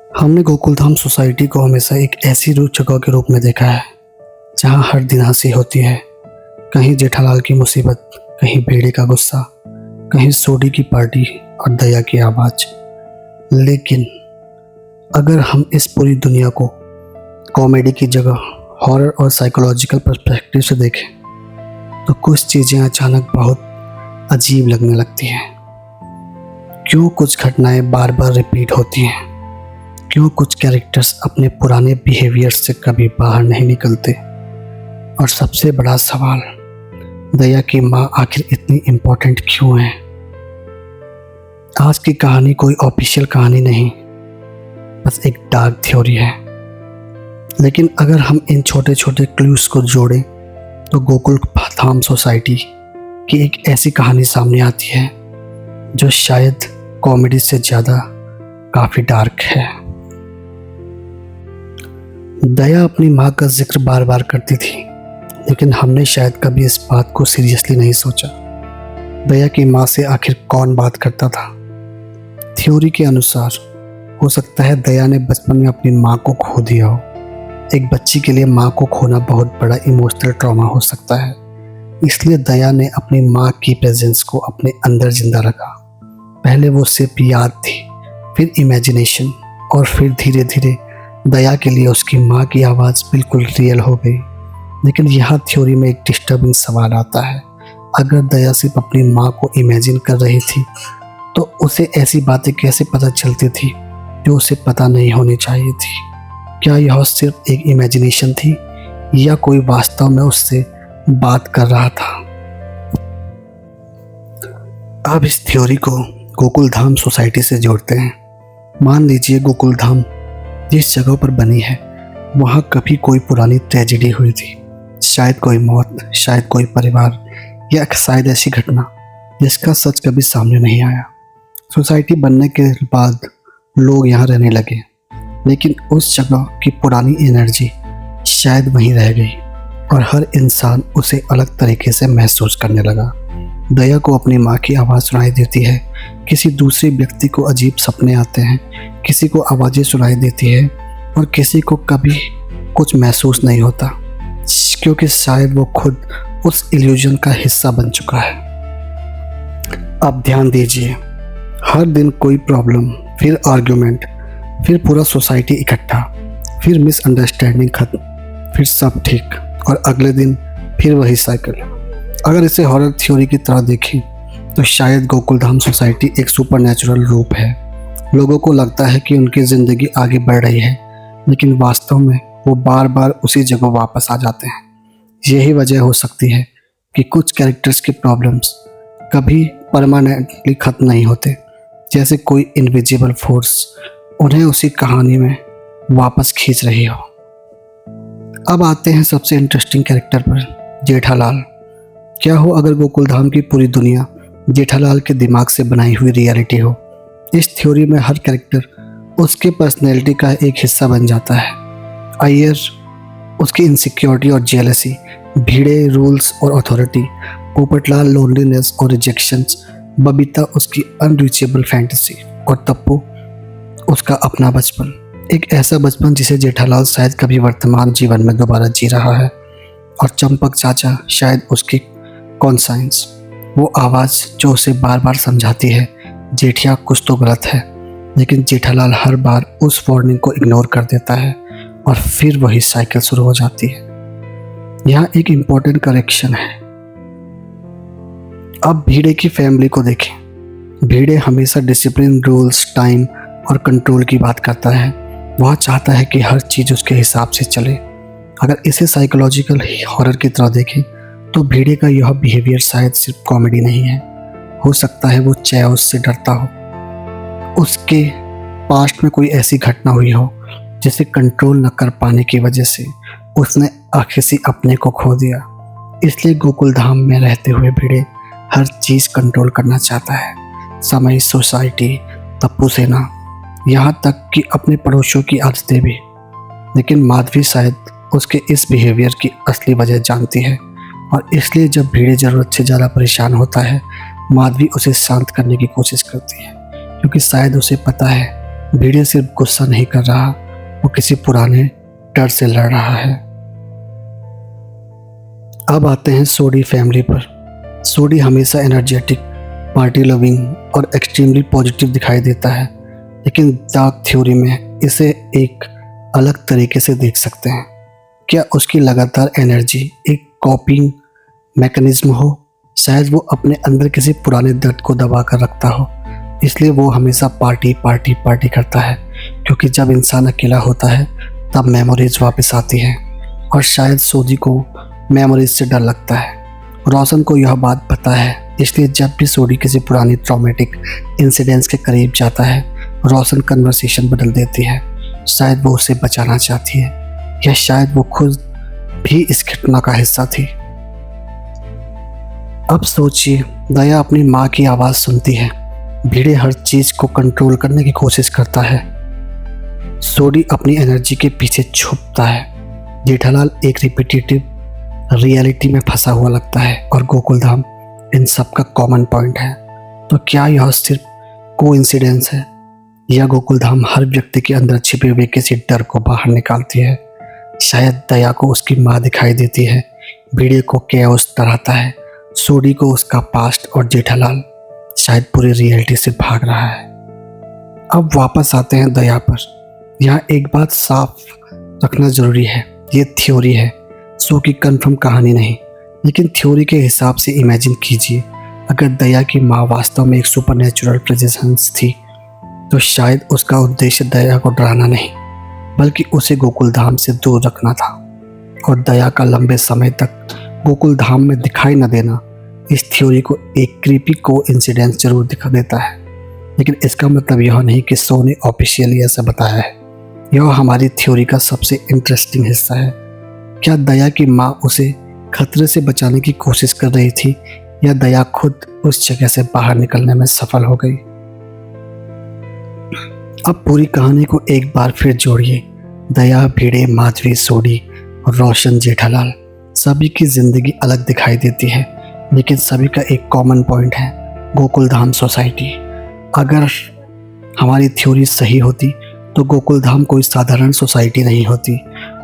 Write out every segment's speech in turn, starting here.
हमने गोकुलधाम सोसाइटी को हमेशा एक ऐसी जगह के रूप में देखा है जहां हर दिन हंसी होती है। कहीं जेठालाल की मुसीबत, कहीं भेड़े का गुस्सा, कहीं सोडी की पार्टी और दया की आवाज़। लेकिन अगर हम इस पूरी दुनिया को कॉमेडी की जगह हॉरर और साइकोलॉजिकल पर्सपेक्टिव से देखें तो कुछ चीज़ें अचानक बहुत अजीब लगने लगती हैं। क्यों कुछ घटनाएं बार बार रिपीट होती हैं? क्यों कुछ कैरेक्टर्स अपने पुराने बिहेवियर से कभी बाहर नहीं निकलते? और सबसे बड़ा सवाल, दया की माँ आखिर इतनी इम्पोर्टेंट क्यों है? आज की कहानी कोई ऑफिशियल कहानी नहीं, बस एक डार्क थ्योरी है। लेकिन अगर हम इन छोटे छोटे क्लूज को जोड़ें तो गोकुलधाम सोसाइटी की एक ऐसी कहानी सामने आती है जो शायद कॉमेडी से ज़्यादा काफ़ी डार्क है। दया अपनी माँ का जिक्र बार बार करती थी, लेकिन हमने शायद कभी इस बात को सीरियसली नहीं सोचा। दया की माँ से आखिर कौन बात करता था? थ्योरी के अनुसार हो सकता है दया ने बचपन में अपनी माँ को खो दिया हो। एक बच्ची के लिए माँ को खोना बहुत बड़ा इमोशनल ट्रॉमा हो सकता है, इसलिए दया ने अपनी माँ की प्रेजेंस को अपने अंदर जिंदा रखा। पहले वो सिर्फ याद थी, फिर इमेजिनेशन, और फिर धीरे धीरे दया के लिए उसकी माँ की आवाज़ बिल्कुल रियल हो गई। लेकिन यहाँ थ्योरी में एक डिस्टर्बिंग सवाल आता है। अगर दया सिर्फ अपनी माँ को इमेजिन कर रही थी तो उसे ऐसी बातें कैसे पता चलती थी जो उसे पता नहीं होनी चाहिए थी? क्या यह सिर्फ एक इमेजिनेशन थी या कोई वास्तव में उससे बात कर रहा था? अब इस थ्योरी को गोकुलधाम सोसाइटी से जोड़ते हैं। मान लीजिए गोकुलधाम जिस जगह पर बनी है वहाँ कभी कोई पुरानी ट्रेजेडी हुई थी। शायद कोई मौत, शायद कोई परिवार, या शायद ऐसी घटना जिसका सच कभी सामने नहीं आया। सोसाइटी बनने के बाद लोग यहाँ रहने लगे, लेकिन उस जगह की पुरानी एनर्जी शायद वहीं रह गई और हर इंसान उसे अलग तरीके से महसूस करने लगा। दया को अपनी माँ की आवाज़ सुनाई देती है, किसी दूसरे व्यक्ति को अजीब सपने आते हैं, किसी को आवाज़ें सुनाई देती है और किसी को कभी कुछ महसूस नहीं होता, क्योंकि शायद वो खुद उस इल्यूजन का हिस्सा बन चुका है। अब ध्यान दीजिए, हर दिन कोई प्रॉब्लम, फिर आर्ग्यूमेंट, फिर पूरा सोसाइटी इकट्ठा, फिर मिसअंडरस्टैंडिंग खत्म, फिर सब ठीक, और अगले दिन फिर वही साइकिल। अगर इसे हॉरर थ्योरी की तरह देखें तो शायद गोकुलधाम सोसाइटी एक सुपरनैचुरल रूप है। लोगों को लगता है कि उनकी ज़िंदगी आगे बढ़ रही है, लेकिन वास्तव में वो बार बार उसी जगह वापस आ जाते हैं। यही वजह हो सकती है कि कुछ कैरेक्टर्स की प्रॉब्लम्स कभी परमानेंटली ख़त्म नहीं होते, जैसे कोई इनविजिबल फोर्स उन्हें उसी कहानी में वापस खींच रही हो। अब आते हैं सबसे इंटरेस्टिंग कैरेक्टर पर, जेठालाल। क्या हो अगर गोकुलधाम की पूरी दुनिया जेठालाल के दिमाग से बनाई हुई रियलिटी हो? इस थ्योरी में हर कैरेक्टर उसके पर्सनैलिटी का एक हिस्सा बन जाता है। अय्यर उसकी इनसिक्योरिटी और जेलसी, भीड़े रूल्स और अथॉरिटी, पोपटलाल लोनलीनेस और रिजेक्शंस, बबीता उसकी अनरीचेबल फैंटेसी, और तप्पू उसका अपना बचपन। एक ऐसा बचपन जिसे जेठालाल शायद कभी वर्तमान जीवन में दोबारा जी रहा है। और चंपक चाचा शायद उसकी कॉन्साइंस, वो आवाज़ जो उसे बार बार समझाती है जेठिया कुछ तो गलत है, लेकिन जेठालाल हर बार उस वार्निंग को इग्नोर कर देता है और फिर वही साइकिल शुरू हो जाती है। यहाँ एक इम्पोर्टेंट करेक्शन है। अब भीड़े की फैमिली को देखें। भीड़े हमेशा डिसिप्लिन, रूल्स, टाइम और कंट्रोल की बात करता है। वह चाहता है कि हर चीज़ उसके हिसाब से चले। अगर इसे साइकोलॉजिकल हॉरर की तरह देखें तो भीड़े का यह बिहेवियर शायद सिर्फ कॉमेडी नहीं है। हो सकता है वो चेओस से डरता हो, उसके पास्ट में कोई ऐसी घटना हुई हो जिसे कंट्रोल न कर पाने की वजह से उसने किसी अपने को खो दिया। इसलिए गोकुलधाम में रहते हुए भीड़े हर चीज़ कंट्रोल करना चाहता है, समय, सोसाइटी, तप्पू सेना, यहाँ तक कि अपने पड़ोसियों की आदतें भी। लेकिन माधवी शायद उसके इस बिहेवियर की असली वजह जानती है, और इसलिए जब भीड़े ज़रूरत से ज़्यादा परेशान होता है माधवी उसे शांत करने की कोशिश करती है, क्योंकि शायद उसे पता है भिड़े सिर्फ गुस्सा नहीं कर रहा, वो किसी पुराने डर से लड़ रहा है। अब आते हैं सोडी फैमिली पर। सोडी हमेशा एनर्जेटिक, पार्टी लविंग और एक्सट्रीमली पॉजिटिव दिखाई देता है, लेकिन डार्क थ्योरी में इसे एक अलग तरीके से देख सकते हैं। क्या उसकी लगातार एनर्जी एक कॉपिंग मैकेनिज्म हो? शायद वो अपने अंदर किसी पुराने दर्द को दबा कर रखता हो, इसलिए वो हमेशा पार्टी पार्टी पार्टी करता है, क्योंकि जब इंसान अकेला होता है तब मेमोरीज वापस आती हैं। और शायद सोडी को मेमोरीज से डर लगता है। रोशन को यह बात पता है, इसलिए जब भी सोडी किसी पुरानी ट्रॉमेटिक इंसिडेंट्स के करीब जाता है, रोशन कन्वर्सेशन बदल देती है। शायद वो उसे बचाना चाहती है, या शायद वो खुद भी इस घटना का हिस्सा थी। अब सोचिए, दया अपनी माँ की आवाज़ सुनती है, भिड़े हर चीज़ को कंट्रोल करने की कोशिश करता है, सोडी अपनी एनर्जी के पीछे छुपता है, जेठालाल एक रिपीटेटिव रियलिटी में फंसा हुआ लगता है, और गोकुलधाम इन सब का कॉमन पॉइंट है। तो क्या यह सिर्फ कोइंसिडेंस है, या गोकुलधाम हर व्यक्ति के अंदर छिपे हुए किसी डर को बाहर निकालती है? शायद दया को उसकी माँ दिखाई देती है, भिड़े को कैओस डराता है, सोडी को उसका पास्ट, और जेठालाल शायद पूरी रियलिटी से भाग रहा है। अब वापस आते हैं दया पर। यहाँ एक बात साफ रखना जरूरी है, ये थ्योरी है, शो की कंफर्म कहानी नहीं। लेकिन थ्योरी के हिसाब से इमेजिन कीजिए, अगर दया की माँ वास्तव में एक सुपरनेचुरल प्रेजेंस थी, तो शायद उसका उद्देश्य दया को डराना नहीं, बल्कि उसे गोकुलधाम से दूर रखना था। और दया का लंबे समय तक गोकुलधाम में दिखाई न देना इस थ्योरी को एक क्रीपी कोइंसिडेंस जरूर दिखा देता है। लेकिन इसका मतलब यह नहीं कि शो ने ऑफिशियली ऐसा बताया है। यह हमारी थ्योरी का सबसे इंटरेस्टिंग हिस्सा है। क्या दया की माँ उसे खतरे से बचाने की कोशिश कर रही थी, या दया खुद उस जगह से बाहर निकलने में सफल हो गई? अब पूरी कहानी को एक बार फिर जोड़िए। दया, भिड़े, माधवी, सोडी और रोशन, जेठालाल, सभी की जिंदगी अलग दिखाई देती है, लेकिन सभी का एक कॉमन पॉइंट है, गोकुलधाम सोसाइटी। अगर हमारी थ्योरी सही होती तो गोकुलधाम कोई साधारण सोसाइटी नहीं होती,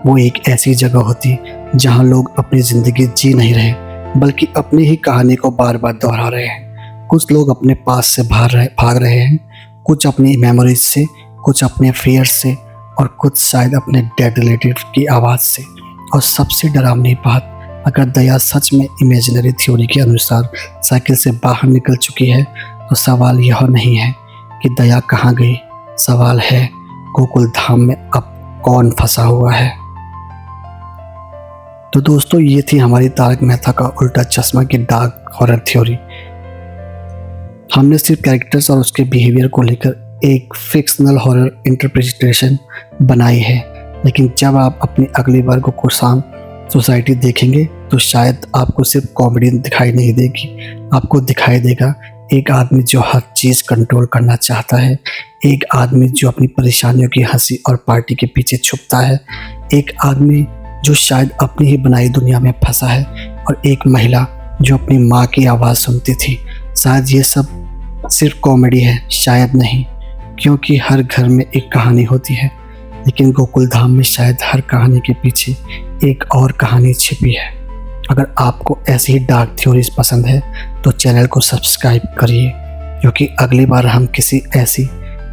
वो एक ऐसी जगह होती जहां लोग अपनी ज़िंदगी जी नहीं रहे, बल्कि अपनी ही कहानी को बार बार दोहरा रहे हैं। कुछ लोग अपने पास से भाग रहे हैं, कुछ अपनी मेमोरीज से, कुछ अपने फेयर से, और कुछ शायद अपने डेड रिलेटिव की आवाज़ से। और सबसे डरावनी बात, अगर दया सच में इमेजिनरी थ्योरी के अनुसार साइकिल से बाहर निकल चुकी है, तो सवाल यह नहीं है कि दया कहाँ गई, सवाल है गोकुलधाम में अब कौन फंसा हुआ है। तो दोस्तों, ये थी हमारी तारक मेहता का उल्टा चश्मा की डार्क हॉरर थ्योरी। हमने सिर्फ कैरेक्टर्स और उसके बिहेवियर को लेकर एक फिक्शनल हॉरर इंटरप्रिटेशन बनाई है, लेकिन जब आप अपनी अगली बार गोकुलधाम सोसाइटी देखेंगे तो शायद आपको सिर्फ कॉमेडी दिखाई नहीं देगी, आपको दिखाई देगा एक आदमी जो हर चीज़ कंट्रोल करना चाहता है, एक आदमी जो अपनी परेशानियों की हंसी और पार्टी के पीछे छुपता है, एक आदमी जो शायद अपनी ही बनाई दुनिया में फंसा है, और एक महिला जो अपनी माँ की आवाज़ सुनती थी। शायद ये सब सिर्फ कॉमेडी है, शायद नहीं, क्योंकि हर घर में एक कहानी होती है, लेकिन गोकुलधाम में शायद हर कहानी के पीछे एक और कहानी छिपी है। अगर आपको ऐसी ही डार्क थ्योरीज पसंद है तो चैनल को सब्सक्राइब करिए, क्योंकि अगली बार हम किसी ऐसी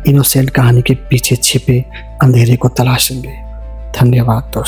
इनोसेंट कहानी के पीछे छिपे अंधेरे को तलाशेंगे। धन्यवाद दोस्तों।